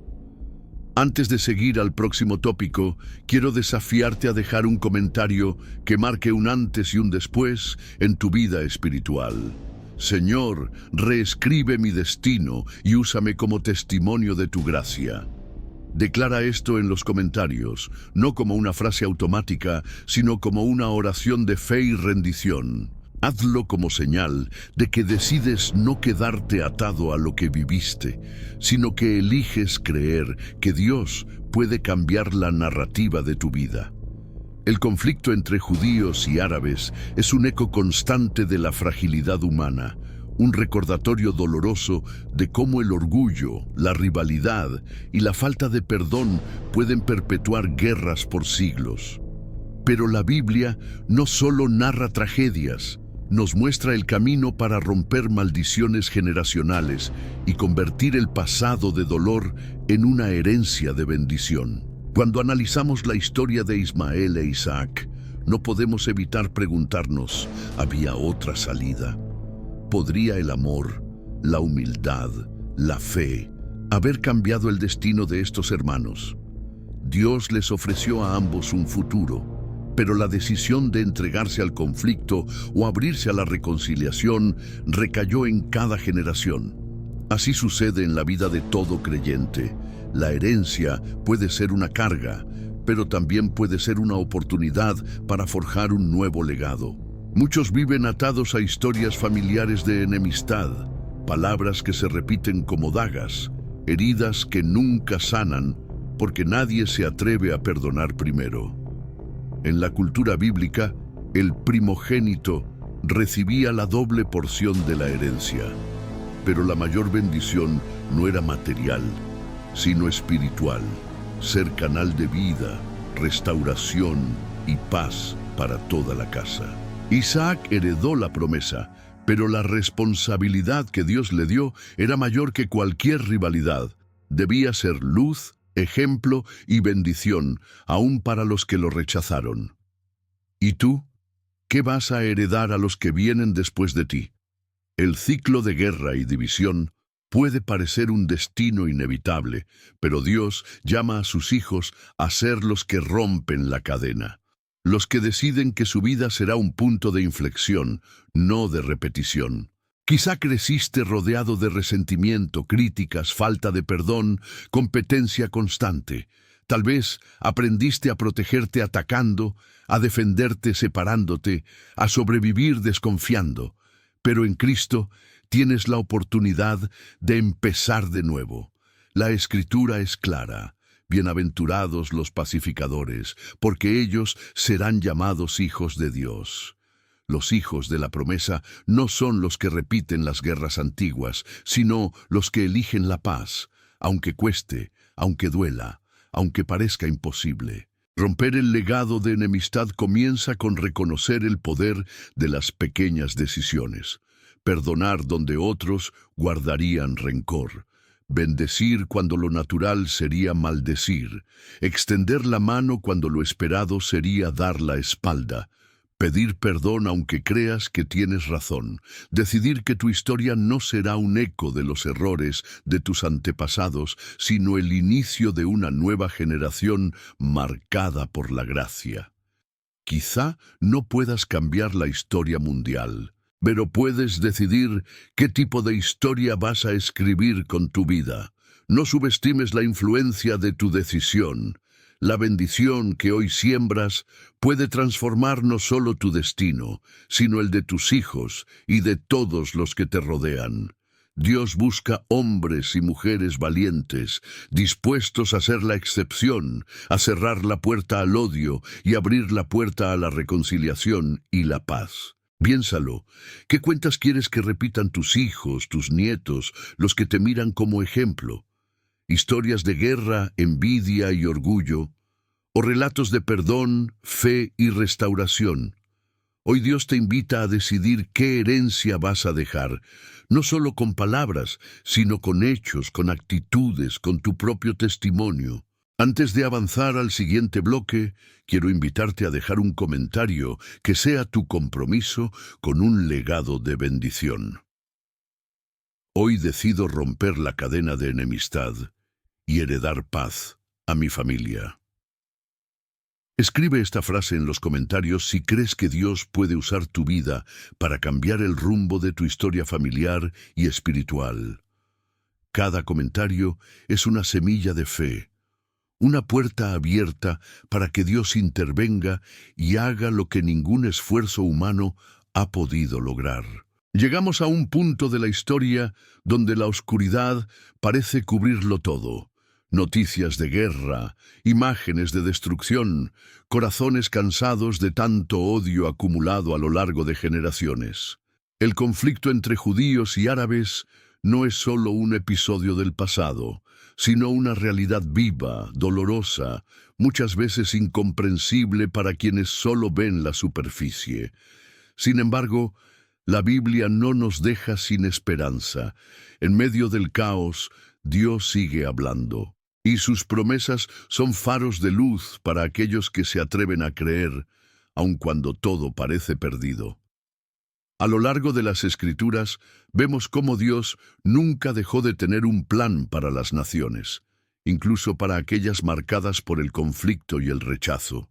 Antes de seguir al próximo tópico, quiero desafiarte a dejar un comentario que marque un antes y un después en tu vida espiritual. Señor, reescribe mi destino y úsame como testimonio de tu gracia. Declara esto en los comentarios, no como una frase automática, sino como una oración de fe y rendición. Hazlo como señal de que decides no quedarte atado a lo que viviste, sino que eliges creer que Dios puede cambiar la narrativa de tu vida. El conflicto entre judíos y árabes es un eco constante de la fragilidad humana, un recordatorio doloroso de cómo el orgullo, la rivalidad y la falta de perdón pueden perpetuar guerras por siglos. Pero la Biblia no solo narra tragedias, nos muestra el camino para romper maldiciones generacionales y convertir el pasado de dolor en una herencia de bendición. Cuando analizamos la historia de Ismael e Isaac, no podemos evitar preguntarnos, ¿había otra salida? ¿Podría el amor, la humildad, la fe, haber cambiado el destino de estos hermanos? Dios les ofreció a ambos un futuro, pero la decisión de entregarse al conflicto o abrirse a la reconciliación recayó en cada generación. Así sucede en la vida de todo creyente. La herencia puede ser una carga, pero también puede ser una oportunidad para forjar un nuevo legado. Muchos viven atados a historias familiares de enemistad, palabras que se repiten como dagas, heridas que nunca sanan porque nadie se atreve a perdonar primero. En la cultura bíblica, el primogénito recibía la doble porción de la herencia, pero la mayor bendición no era material, sino espiritual, ser canal de vida, restauración y paz para toda la casa. Isaac heredó la promesa, pero la responsabilidad que Dios le dio era mayor que cualquier rivalidad. Debía ser luz, ejemplo y bendición, aún para los que lo rechazaron. ¿Y tú? ¿Qué vas a heredar a los que vienen después de ti? El ciclo de guerra y división puede parecer un destino inevitable, pero Dios llama a sus hijos a ser los que rompen la cadena, los que deciden que su vida será un punto de inflexión, no de repetición. Quizá creciste rodeado de resentimiento, críticas, falta de perdón, competencia constante. Tal vez aprendiste a protegerte atacando, a defenderte separándote, a sobrevivir desconfiando. Pero en Cristo tienes la oportunidad de empezar de nuevo. La Escritura es clara. Bienaventurados los pacificadores, porque ellos serán llamados hijos de Dios. Los hijos de la promesa no son los que repiten las guerras antiguas, sino los que eligen la paz, aunque cueste, aunque duela, aunque parezca imposible. Romper el legado de enemistad comienza con reconocer el poder de las pequeñas decisiones. Perdonar donde otros guardarían rencor. Bendecir cuando lo natural sería maldecir. Extender la mano cuando lo esperado sería dar la espalda. Pedir perdón aunque creas que tienes razón. Decidir que tu historia no será un eco de los errores de tus antepasados, sino el inicio de una nueva generación marcada por la gracia. Quizá no puedas cambiar la historia mundial, pero puedes decidir qué tipo de historia vas a escribir con tu vida. No subestimes la influencia de tu decisión. La bendición que hoy siembras puede transformar no solo tu destino, sino el de tus hijos y de todos los que te rodean. Dios busca hombres y mujeres valientes, dispuestos a ser la excepción, a cerrar la puerta al odio y abrir la puerta a la reconciliación y la paz. Piénsalo, ¿qué cuentas quieres que repitan tus hijos, tus nietos, los que te miran como ejemplo? ¿Historias de guerra, envidia y orgullo? ¿O relatos de perdón, fe y restauración? Hoy Dios te invita a decidir qué herencia vas a dejar, no solo con palabras, sino con hechos, con actitudes, con tu propio testimonio. Antes de avanzar al siguiente bloque, quiero invitarte a dejar un comentario que sea tu compromiso con un legado de bendición. Hoy decido romper la cadena de enemistad y heredar paz a mi familia. Escribe esta frase en los comentarios si crees que Dios puede usar tu vida para cambiar el rumbo de tu historia familiar y espiritual. Cada comentario es una semilla de fe, una puerta abierta para que Dios intervenga y haga lo que ningún esfuerzo humano ha podido lograr. Llegamos a un punto de la historia donde la oscuridad parece cubrirlo todo. Noticias de guerra, imágenes de destrucción, corazones cansados de tanto odio acumulado a lo largo de generaciones. El conflicto entre judíos y árabes no es solo un episodio del pasado, sino una realidad viva, dolorosa, muchas veces incomprensible para quienes solo ven la superficie. Sin embargo, la Biblia no nos deja sin esperanza. En medio del caos, Dios sigue hablando. Y sus promesas son faros de luz para aquellos que se atreven a creer, aun cuando todo parece perdido. A lo largo de las Escrituras, vemos cómo Dios nunca dejó de tener un plan para las naciones, incluso para aquellas marcadas por el conflicto y el rechazo.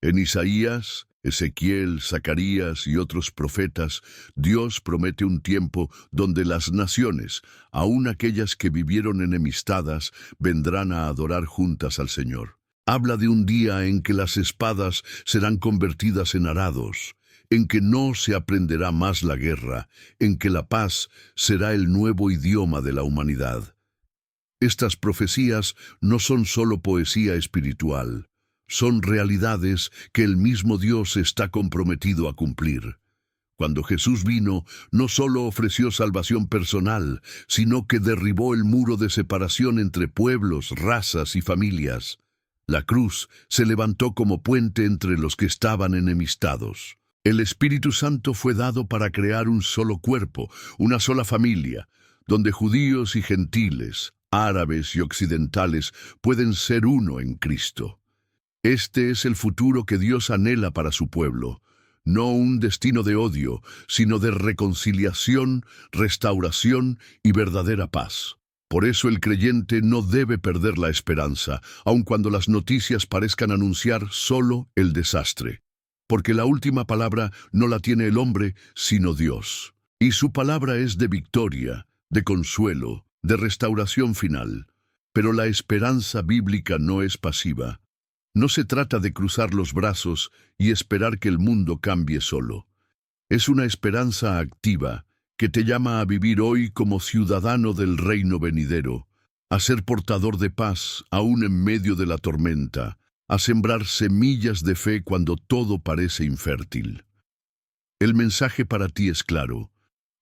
En Isaías, Ezequiel, Zacarías y otros profetas, Dios promete un tiempo donde las naciones, aun aquellas que vivieron enemistadas, vendrán a adorar juntas al Señor. Habla de un día en que las espadas serán convertidas en arados, en que no se aprenderá más la guerra, en que la paz será el nuevo idioma de la humanidad. Estas profecías no son solo poesía espiritual. Son realidades que el mismo Dios está comprometido a cumplir. Cuando Jesús vino, no solo ofreció salvación personal, sino que derribó el muro de separación entre pueblos, razas y familias. La cruz se levantó como puente entre los que estaban enemistados. El Espíritu Santo fue dado para crear un solo cuerpo, una sola familia, donde judíos y gentiles, árabes y occidentales pueden ser uno en Cristo. Este es el futuro que Dios anhela para su pueblo, no un destino de odio, sino de reconciliación, restauración y verdadera paz. Por eso el creyente no debe perder la esperanza, aun cuando las noticias parezcan anunciar solo el desastre. Porque la última palabra no la tiene el hombre, sino Dios. Y su palabra es de victoria, de consuelo, de restauración final. Pero la esperanza bíblica no es pasiva. No se trata de cruzar los brazos y esperar que el mundo cambie solo. Es una esperanza activa que te llama a vivir hoy como ciudadano del reino venidero, a ser portador de paz aún en medio de la tormenta, a sembrar semillas de fe cuando todo parece infértil. El mensaje para ti es claro.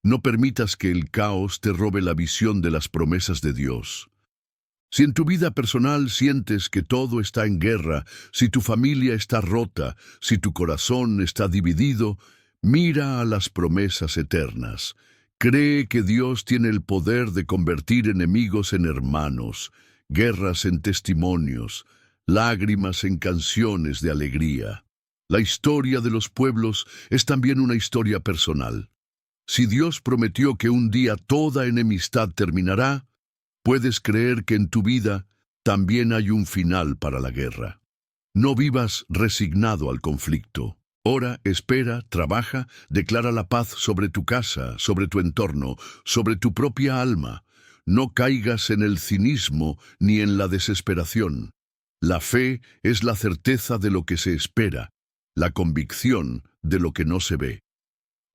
No permitas que el caos te robe la visión de las promesas de Dios. Si en tu vida personal sientes que todo está en guerra, si tu familia está rota, si tu corazón está dividido, mira a las promesas eternas. Cree que Dios tiene el poder de convertir enemigos en hermanos, guerras en testimonios, lágrimas en canciones de alegría. La historia de los pueblos es también una historia personal. Si Dios prometió que un día toda enemistad terminará, puedes creer que en tu vida también hay un final para la guerra. No vivas resignado al conflicto. Ora, espera, trabaja, declara la paz sobre tu casa, sobre tu entorno, sobre tu propia alma. No caigas en el cinismo ni en la desesperación. La fe es la certeza de lo que se espera, la convicción de lo que no se ve.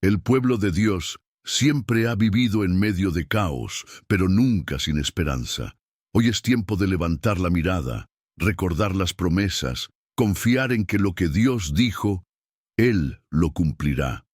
El pueblo de Dios siempre ha vivido en medio de caos, pero nunca sin esperanza. Hoy es tiempo de levantar la mirada, recordar las promesas, confiar en que lo que Dios dijo, Él lo cumplirá.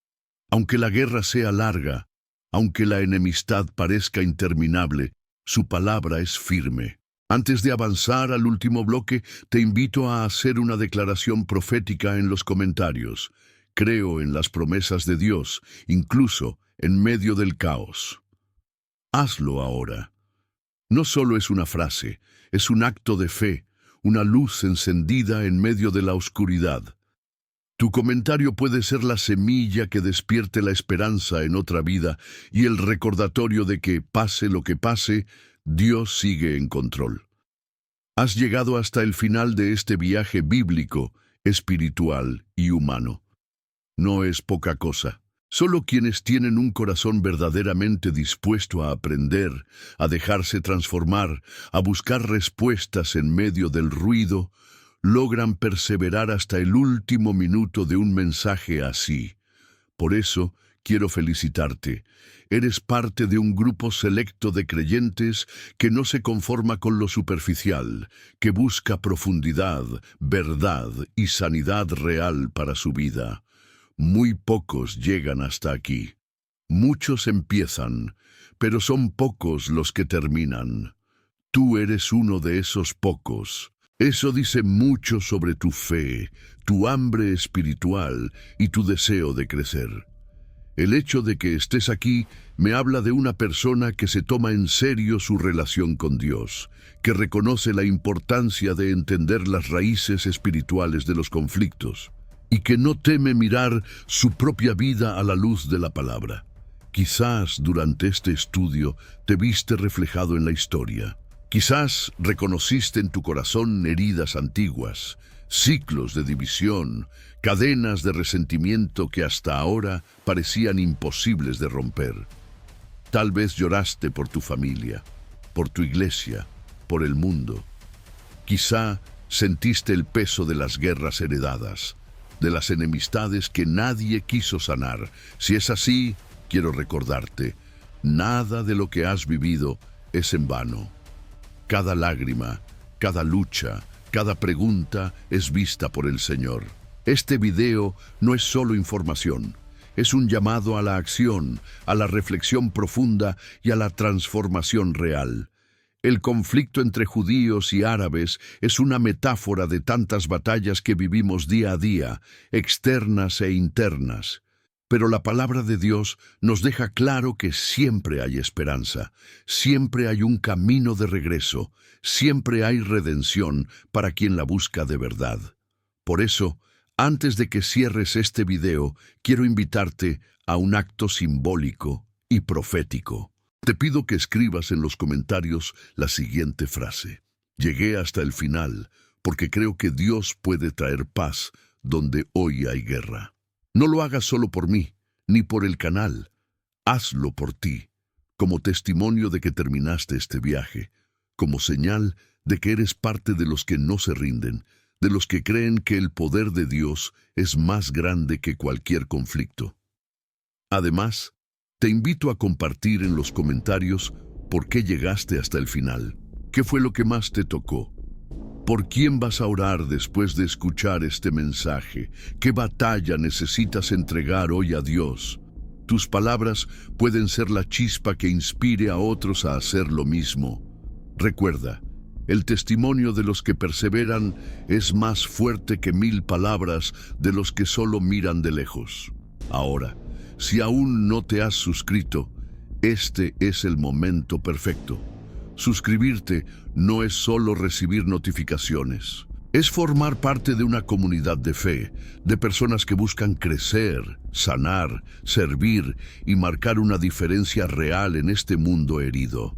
Aunque la guerra sea larga, aunque la enemistad parezca interminable, su palabra es firme. Antes de avanzar al último bloque, te invito a hacer una declaración profética en los comentarios. Creo en las promesas de Dios, incluso en medio del caos. Hazlo ahora. No solo es una frase, es un acto de fe, una luz encendida en medio de la oscuridad. Tu comentario puede ser la semilla que despierte la esperanza en otra vida y el recordatorio de que, pase lo que pase, Dios sigue en control. Has llegado hasta el final de este viaje bíblico, espiritual y humano. No es poca cosa. Solo quienes tienen un corazón verdaderamente dispuesto a aprender, a dejarse transformar, a buscar respuestas en medio del ruido, logran perseverar hasta el último minuto de un mensaje así. Por eso, quiero felicitarte. Eres parte de un grupo selecto de creyentes que no se conforma con lo superficial, que busca profundidad, verdad y sanidad real para su vida. Muy pocos llegan hasta aquí. Muchos empiezan, pero son pocos los que terminan. Tú eres uno de esos pocos. Eso dice mucho sobre tu fe, tu hambre espiritual y tu deseo de crecer. El hecho de que estés aquí me habla de una persona que se toma en serio su relación con Dios, que reconoce la importancia de entender las raíces espirituales de los conflictos y que no teme mirar su propia vida a la luz de la palabra. Quizás durante este estudio te viste reflejado en la historia. Quizás reconociste en tu corazón heridas antiguas, ciclos de división, cadenas de resentimiento que hasta ahora parecían imposibles de romper. Tal vez lloraste por tu familia, por tu iglesia, por el mundo. Quizá sentiste el peso de las guerras heredadas, de las enemistades que nadie quiso sanar. Si es así, quiero recordarte, nada de lo que has vivido es en vano. Cada lágrima, cada lucha, cada pregunta es vista por el Señor. Este video no es solo información, es un llamado a la acción, a la reflexión profunda y a la transformación real. El conflicto entre judíos y árabes es una metáfora de tantas batallas que vivimos día a día, externas e internas. Pero la palabra de Dios nos deja claro que siempre hay esperanza, siempre hay un camino de regreso, siempre hay redención para quien la busca de verdad. Por eso, antes de que cierres este video, quiero invitarte a un acto simbólico y profético. Te pido que escribas en los comentarios la siguiente frase: llegué hasta el final porque creo que Dios puede traer paz donde hoy hay guerra. No lo hagas solo por mí, ni por el canal. Hazlo por ti, como testimonio de que terminaste este viaje, como señal de que eres parte de los que no se rinden, de los que creen que el poder de Dios es más grande que cualquier conflicto. Además, te invito a compartir en los comentarios por qué llegaste hasta el final, qué fue lo que más te tocó. ¿Por quién vas a orar después de escuchar este mensaje? ¿Qué batalla necesitas entregar hoy a Dios? Tus palabras pueden ser la chispa que inspire a otros a hacer lo mismo. Recuerda, el testimonio de los que perseveran es más fuerte que 1000 palabras de los que solo miran de lejos. Ahora, si aún no te has suscrito, este es el momento perfecto. Suscribirte no es solo recibir notificaciones. Es formar parte de una comunidad de fe, de personas que buscan crecer, sanar, servir y marcar una diferencia real en este mundo herido.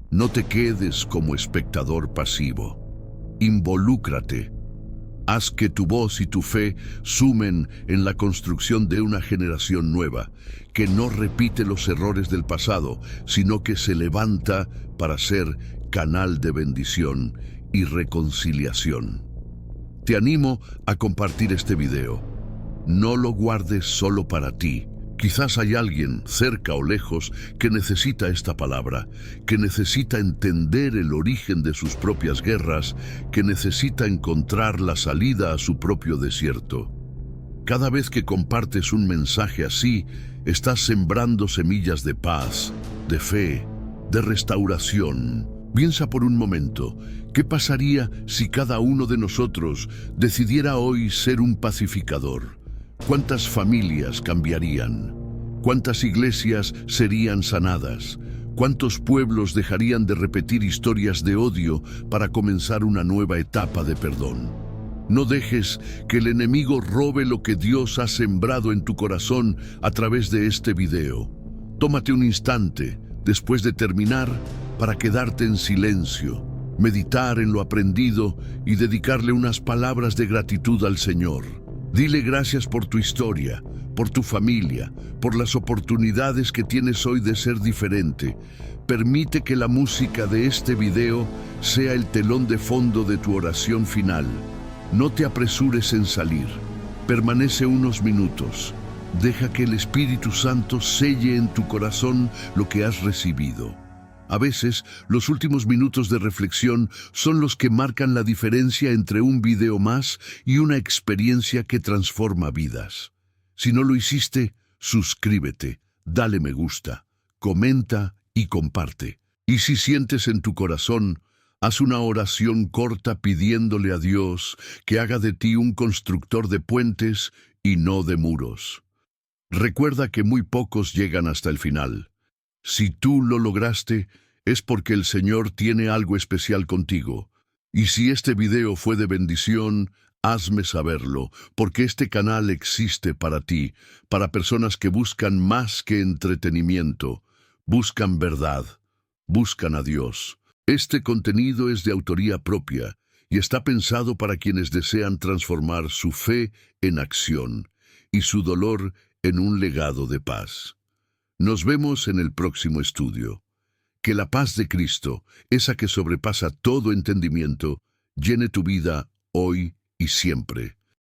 No te quedes como espectador pasivo. Involúcrate. Haz que tu voz y tu fe sumen en la construcción de una generación nueva, que no repite los errores del pasado, sino que se levanta para ser canal de bendición y reconciliación. Te animo a compartir este video. No lo guardes solo para ti. Quizás hay alguien, cerca o lejos, que necesita esta palabra, que necesita entender el origen de sus propias guerras, que necesita encontrar la salida a su propio desierto. Cada vez que compartes un mensaje así, estás sembrando semillas de paz, de fe, de restauración. Piensa por un momento, ¿qué pasaría si cada uno de nosotros decidiera hoy ser un pacificador? ¿Cuántas familias cambiarían? ¿Cuántas iglesias serían sanadas? ¿Cuántos pueblos dejarían de repetir historias de odio para comenzar una nueva etapa de perdón? No dejes que el enemigo robe lo que Dios ha sembrado en tu corazón a través de este video. Tómate un instante después de terminar para quedarte en silencio, meditar en lo aprendido y dedicarle unas palabras de gratitud al Señor. Dile gracias por tu historia, por tu familia, por las oportunidades que tienes hoy de ser diferente. Permite que la música de este video sea el telón de fondo de tu oración final. No te apresures en salir. Permanece unos minutos. Deja que el Espíritu Santo selle en tu corazón lo que has recibido. A veces, los últimos minutos de reflexión son los que marcan la diferencia entre un video más y una experiencia que transforma vidas. Si no lo hiciste, suscríbete, dale me gusta, comenta y comparte. Y si sientes en tu corazón, haz una oración corta pidiéndole a Dios que haga de ti un constructor de puentes y no de muros. Recuerda que muy pocos llegan hasta el final. Si tú lo lograste, es porque el Señor tiene algo especial contigo. Y si este video fue de bendición, hazme saberlo, porque este canal existe para ti, para personas que buscan más que entretenimiento, buscan verdad, buscan a Dios. Este contenido es de autoría propia y está pensado para quienes desean transformar su fe en acción y su dolor en un legado de paz. Nos vemos en el próximo estudio. Que la paz de Cristo, esa que sobrepasa todo entendimiento, llene tu vida hoy y siempre.